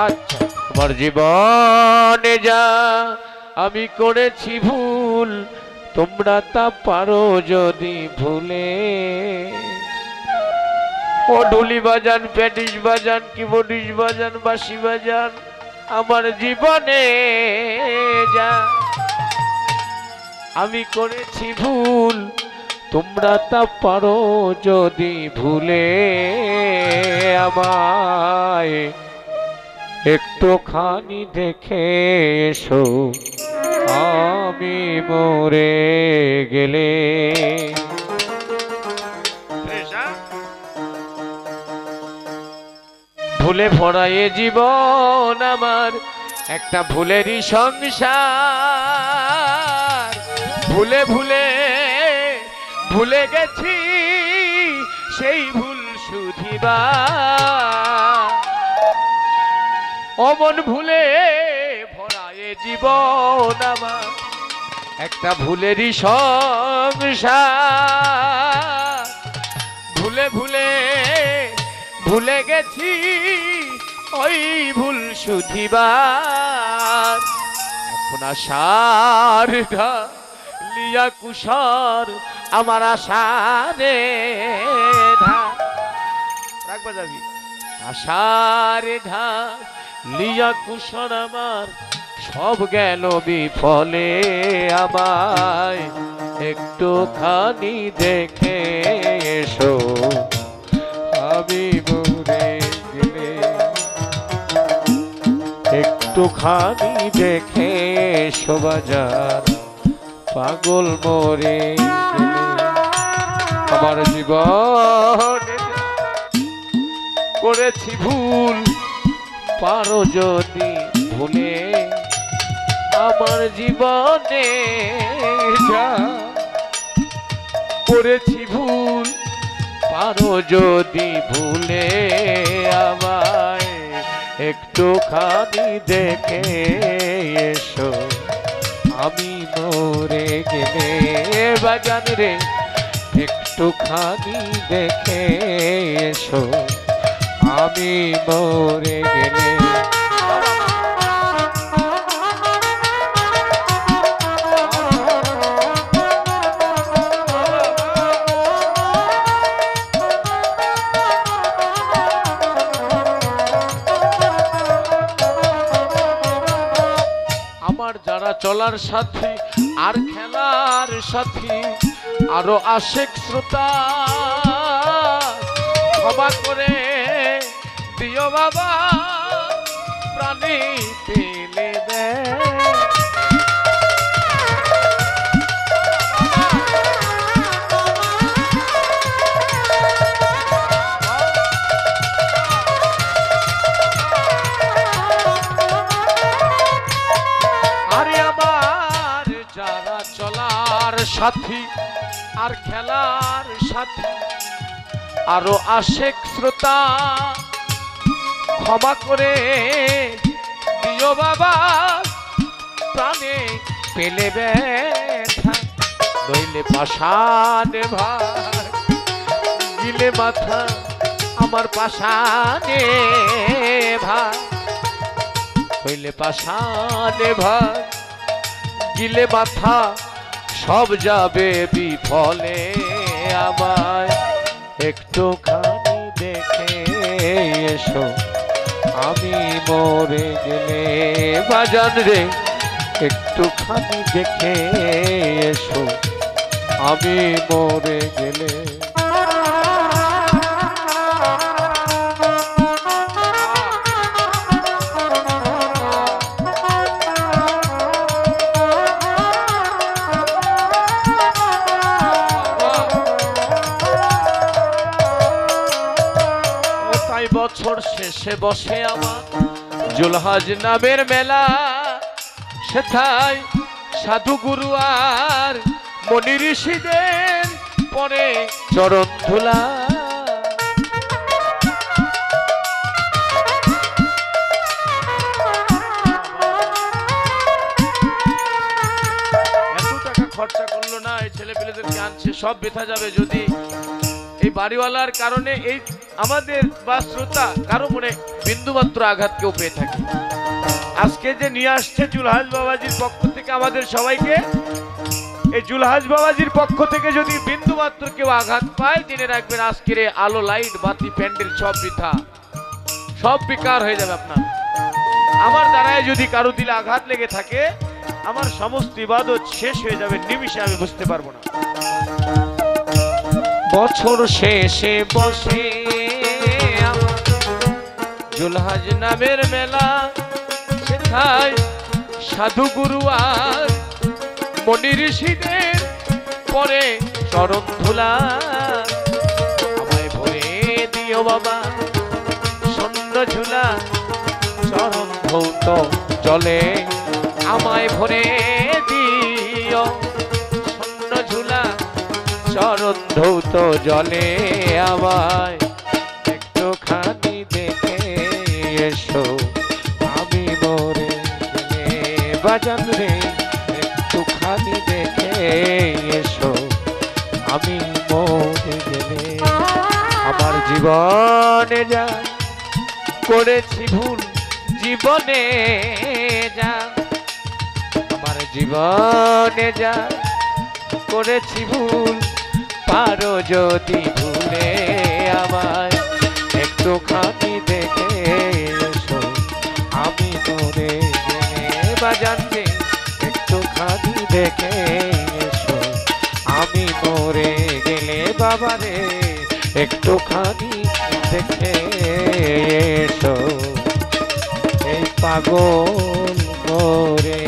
আচ্ছা আমার জীবনে যা আমি করেছি ভুল তোমরা তা পারো যদি ভুলে। ও ঢুলি বাজান, প্যাটিস বাজান, কিবোর্ডিস বাজান, বাঁশি বাজান, আমার জীবনে যা আমি করেছি ভুল তোমরা তা পারো যদি ভুলে। আমায় একটুখানি দেখে এসো আমি মরে গেলে। ভুলে ভরা এ জীবন আমার একটা ভুলেরই সংসার। ভুলে ভুলে ভুলে গেছি সেই ভুল শুধিবা। অমন ভুলে ভরা এ জীবন আমার একটা ভুলেরই সংসার। ভুলে ভুলে ভুলে গেছি ওই ভুল শুধিবার। এখন আশার লিয়া কুশর আমার আশারে রাখবা যাবি। আশারে লিয়া কুশর আমার সব গেল বিফলে। আমায় একটুখানি দেখে এসো আমি মরে গেলে। একটুখানি দেখে এসো বাজার পাগল মরে গেলে। আমার জীবনে করেছি ভুল পারো যদি ভুলে। আমার জীবনে যা করেছি ভুল পারো যদি ভুলে। আমায় একটুখানি দেখে এসো আমি মরে গেলে। বাজান রে একটুখানি দেখে এসো আমি মরে গেলে। আমার যারা চলার সাথী আর খেলার সাথী আরো আশেক শ্রোতা ক্ষমা করে দিও বাবা প্রাণী পেলে দেয়। সাথী আর খেলার সাথী আরো আশেক শ্রোতা ক্ষমা করে দিও বাবা প্রাণে পেলে ব্যথা। নইলে পাষাণে ভার গিলে মাথা আমার পাষাণে ভার। হইলে পাষাণে ভার গিলে মাথা সব যাবে বিফলে। আমায় একটুখানি দেখে এসো আমি মরে গেলে। বাজান রে একটুখানি দেখে এসো আমি মরে গেলে। বছর শেষে বসে আমার জুলহাজ নামের মেলা। সেথায় সাধু গুরু আর মনি ঋষিদের পরে চরণ ধুলা। এত টাকা খরচা করলো না এই ছেলে পেলেদেরকে আনছে, সব বৃথা যাবে যদি এই বাড়িওয়ালার কারণে এই আমাদের বা শ্রোতা কারো মনে বিন্দুমাত্র আঘাত কেউ পেয়ে থাকে। আজকে যে নিয়ে আসছে জুলহাস বাবাজির পক্ষ থেকে আমাদের সবাইকে, এই জুলহাস বাবাজির পক্ষ থেকে যদি বিন্দুমাত্র কেউ আঘাত পায়, জেনে রাখবেন আজকের এই আলো লাইট বাতি প্যান্ডেল সব বৃথা, সব বেকার হয়ে যাবে আপনার। আমার দ্বারায় যদি কারো দিলে আঘাত লেগে থাকে, আমার সমস্ত ইবাদত শেষ হয়ে যাবে নিমিষে, আমি বুঝতে পারবো না। বছর শেষে বসে আমার জুলহাস নামের মেলা, সেথায় সাধু গুরু আর মনি ঋষিদের পরে চরণ ধুলা। আমায় ভরে দিও বাবা স্বর্ণ ঝুলা, চরণ ধৌত জলে আমায় ভরে দিও স্বর্ণ ঝুলা, চরণ ধৌত জলে আমায় একটুখানি দেখে এসো, আমি মরে গেলে বাজান রে একটুখানি দেখে এসো, আমি মরে গেলে। আমার জীবনে যা করেছি ভুল, জীবনে যা আমার জীবনে যা করেছি ভুল, পারো যদি ভুলে আমায় একটুখানি দেখে এসো, আমি মরে গেলে বাজান রে একটুখানি দেখে এসো, আমি মরে গেলে বাবা রে একটুখানি দেখে এসো। এই পাগল করে